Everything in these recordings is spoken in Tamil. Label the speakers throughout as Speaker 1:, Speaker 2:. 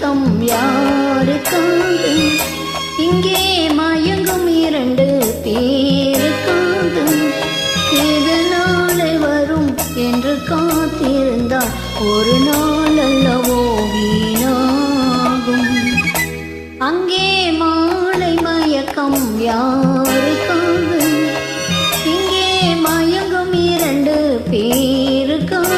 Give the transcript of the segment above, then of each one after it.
Speaker 1: மயக்கம் யாருக்காக? இங்கே மயங்கும் 2 பேருக்காக. இது நாளை வரும் என்று காத்திருந்தால் ஒரு நாள் அல்லவோ வீணாகும். அங்கே மாலை மயக்கம் யாருக்காக? இங்கே மயங்கும் 2 பேருக்காக.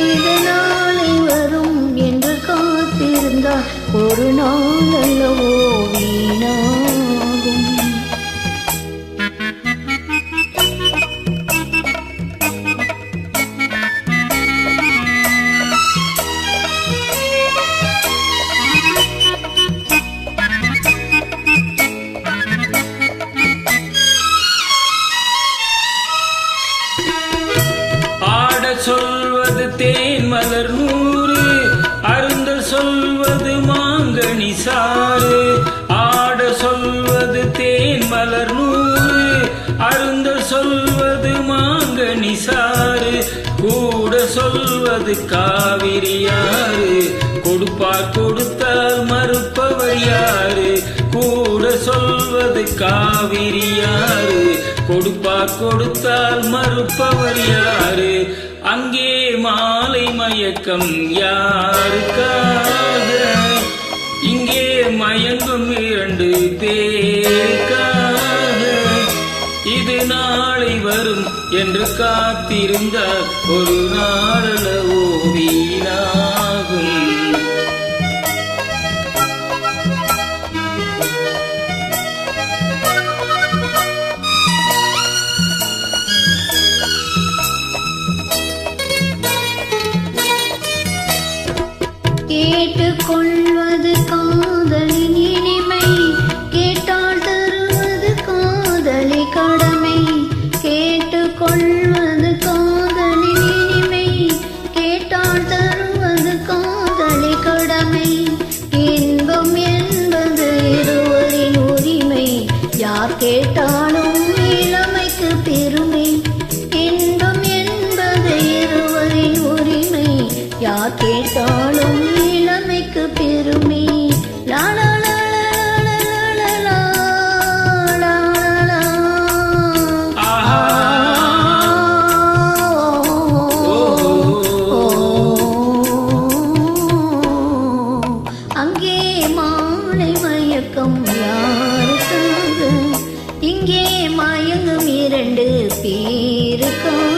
Speaker 1: இது நாளை வரும் என்று காத்திருந்தால் ஒரு நாள் அல்லவோ வீணாகும்.
Speaker 2: சொல்வது தேன் மலர் 100, அருந்தல் சொல்வது மாங்கனி சாறு. ஆட சொல்வது தேன் மலர் 100, அருந்தல் சொல்வது மாங்கனி சாறு. கூட சொல்வது காவிரியாறு, கொடுப்பார் கொடுத்தால் மறுப்பவர் யாரு? கூட சொல்வது காவிரியாறு, கொடுப்பார் கொடுத்தால் மறுப்பவர் யாரு? அங்கே மாலை மயக்கம் யாருக்காக? இங்கே மயங்கும் 2 பேருக்காக. இது நாளை வரும் என்று காத்திருந்தால் ஒரு நாளளவோ வீணாகும்.
Speaker 1: கேட்டுக்கொள்வது காதலின் இனிமை, கேட்டால் தருவது காதலி கடமை. கேட்டுக்கொள்வது காதலின் இனிமை, கேட்டால் தருவது காதலி கடமை. இன்பம் என்பது இருவரின் உரிமை, யார் கேட்டாலும் இளமைக்கு பெருமை. இன்பம் என்பது இருவரின் உரிமை, யார் கேட்டாலும் இளமைக்கு பெருமை. லாலா அங்கே மாலை மயக்கம் யாருக்காக? இங்கே மயங்கும் 2 பேருக்காக.